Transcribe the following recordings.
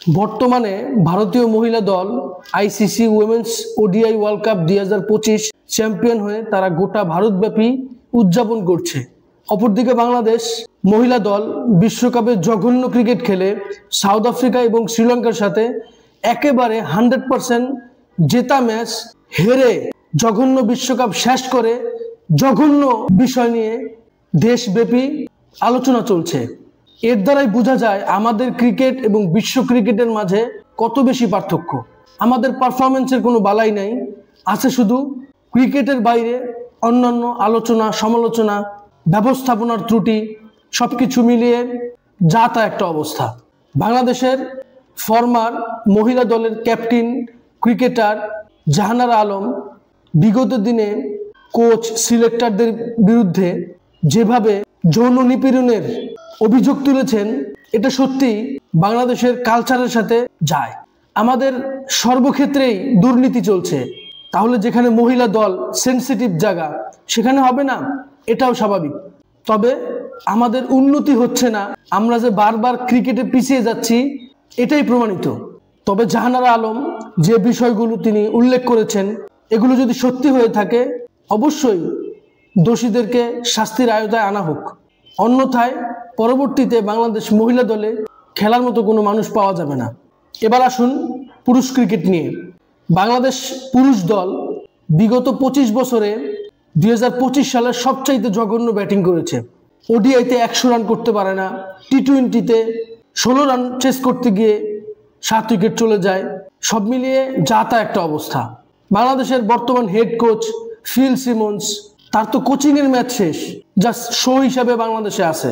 বর্তমানে ভারতীয় মহিলা দল ICC women's ODI world cup 2025 champion হয়ে তারা গোটা ভারতব্যাপী উদযাপন করছে। অপরদিকে বাংলাদেশ মহিলা দল বিশ্বকাপে জঘন্য ক্রিকেট খেলে সাউথ আফ্রিকা এবং শ্রীলঙ্কার সাথে একেবারে 100% জেতা ম্যাচ হেরে জঘন্য বিশ্বকাপ শেষ করে জঘন্য বিষয় নিয়ে দেশব্যাপী আলোচনা চলছে। এর দ্বারাই বোঝা যায় আমাদের ক্রিকেট এবং বিশ্ব ক্রিকেটের মাঝে কত বেশি পার্থক্য। আমাদের পারফরমেন্সের কোনো বালাই নাই, আছে শুধু ক্রিকেটের বাইরে অন্যান্য আলোচনা সমালোচনা ব্যবস্থাপনার ত্রুটি, সবকিছু মিলিয়ে যা তা একটা অবস্থা। বাংলাদেশের ফরমার মহিলা দলের ক্যাপ্টেন ক্রিকেটার জাহানারা আলম বিগত দিনে কোচ সিলেক্টরদের বিরুদ্ধে যেভাবে যৌন নিপীড়নের অভিযোগ তুলেছেন, এটা সত্যি বাংলাদেশের কালচারের সাথে যায়। আমাদের সর্বক্ষেত্রেই দুর্নীতি চলছে, তাহলে যেখানে মহিলা দল সেনসিটিভ জায়গা সেখানে হবে না? এটাও স্বাভাবিক। তবে আমাদের উন্নতি হচ্ছে না, আমরা যে বারবার ক্রিকেটে পিছিয়ে যাচ্ছি এটাই প্রমাণিত। তবে জাহানারা আলম যে বিষয়গুলো তিনি উল্লেখ করেছেন এগুলো যদি সত্যি হয়ে থাকে অবশ্যই দোষীদেরকে শাস্তির আওতায় আনা হোক, অন্যথায় পরবর্তীতে বাংলাদেশ মহিলা দলে খেলার মতো কোনো মানুষ পাওয়া যাবে না। এবার আসুন পুরুষ ক্রিকেট নিয়ে। বাংলাদেশ পুরুষ দল বিগত 25 বছরে 2025 সালের সবচাইতে জঘন্য ব্যাটিং করেছে। ওডিআইতে 100 রান করতে পারে না, টি-20তে 16 রান চেস করতে গিয়ে 7 উইকেট চলে যায়। সব মিলিয়ে যা তা একটা অবস্থা। বাংলাদেশের বর্তমান হেড কোচ ফিল সিমন্স, তার তো কোচিংয়ের ম্যাচ শেষ, জাস্ট শো হিসাবে বাংলাদেশে আছে।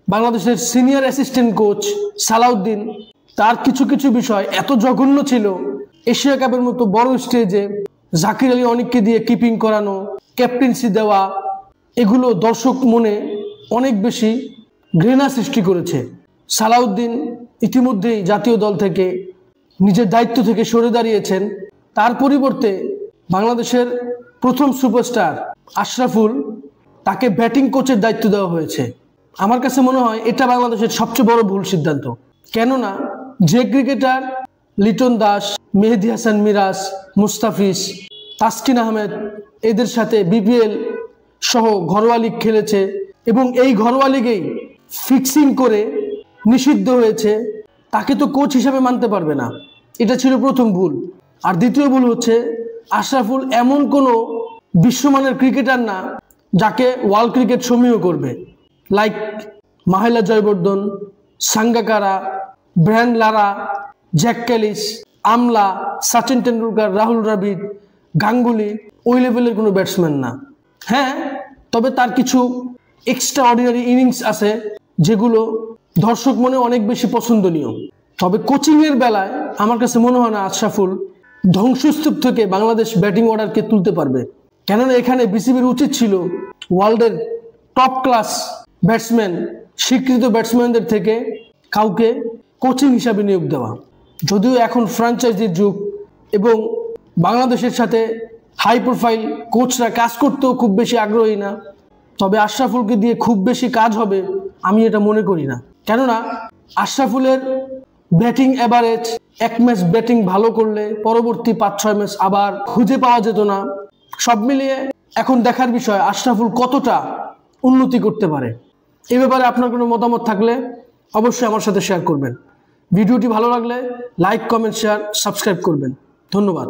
বাংলাদেশের সিনিয়র অ্যাসিস্ট্যান্ট কোচ সালাউদ্দিন, তার কিছু কিছু বিষয় এত জঘন্য ছিল, এশিয়া কাপের মতো বড় স্টেজে জাকির আলী অনিককে দিয়ে কিপিং করানো, ক্যাপ্টেন্সি দেওয়া, এগুলো দর্শক মনে অনেক বেশি ঘৃণা সৃষ্টি করেছে। সালাউদ্দিন ইতিমধ্যেই জাতীয় দল থেকে নিজের দায়িত্ব থেকে সরে দাঁড়িয়েছেন। তার পরিবর্তে বাংলাদেশের প্রথম সুপারস্টার আশরাফুল, তাকে ব্যাটিং কোচের দায়িত্ব দেওয়া হয়েছে। আমার কাছে মনে হয় এটা বাংলাদেশের সবচেয়ে বড় ভুল সিদ্ধান্ত। কেননা যে ক্রিকেটার লিটন দাস, মেহেদী হাসান মিরাজ, মুস্তাফিজ, তাসকিন আহমেদ এদের সাথে বিপিএল সহ ঘরোয়া লিগ খেলেছে এবং এই ঘরোয়া লিগেই ফিক্সিং করে নিষিদ্ধ হয়েছে, তাকে তো কোচ হিসাবে মানতে পারবে না। এটা ছিল প্রথম ভুল। আর দ্বিতীয় ভুল হচ্ছে আশরাফুল এমন কোনো বিশ্বমানের ক্রিকেটার না যাকে ওয়ার্ল্ড ক্রিকেট সমীহ করবে, like Mahela Jayvardhan, Sangakkara, Brian Lara, Jack Kallis, আমলা, সচিন টেন্ডুলকার, রাহুল দ্রাবিড়, গাঙ্গুলি ওই লেভেলের কোনো ব্যাটসম্যান না। হ্যাঁ, তবে তার কিছু এক্সট্রা অর্ডিনারি ইনিংস আছে যেগুলো দর্শক মনে অনেক বেশি পছন্দনীয়। তবে কোচিংয়ের বেলায় আমার কাছে মনে হয় না আশরাফুল ধ্বংসস্তূপ থেকে বাংলাদেশ ব্যাটিং অর্ডারকে তুলতে পারবে। কেননা এখানে বিসিবির উচিত ছিল ওয়ার্ল্ডের টপ ক্লাস ব্যাটসম্যান, স্বীকৃত ব্যাটসম্যানদের থেকে কাউকে কোচিং হিসাবে নিয়োগ দেওয়া। যদিও এখন ফ্র্যাঞ্চাইজির যুগ এবং বাংলাদেশের সাথে হাই প্রোফাইল কোচরা কাজ করতেও খুব বেশি আগ্রহী না, তবে আশরাফুলকে দিয়ে খুব বেশি কাজ হবে আমি এটা মনে করি না। কেননা আশরাফুলের ব্যাটিং অ্যাভারেজ, এক ম্যাচ ব্যাটিং ভালো করলে পরবর্তী 5-6 ম্যাচ আবার খুঁজে পাওয়া যেত না। সব মিলিয়ে এখন দেখার বিষয় আশরাফুল কতটা উন্নতি করতে পারে। এ ব্যাপারে আপনার কোনো মতামত থাকলে অবশ্যই আমার সাথে শেয়ার করবেন। ভিডিওটি ভালো লাগলে লাইক, কমেন্ট, শেয়ার, সাবস্ক্রাইব করবেন। ধন্যবাদ।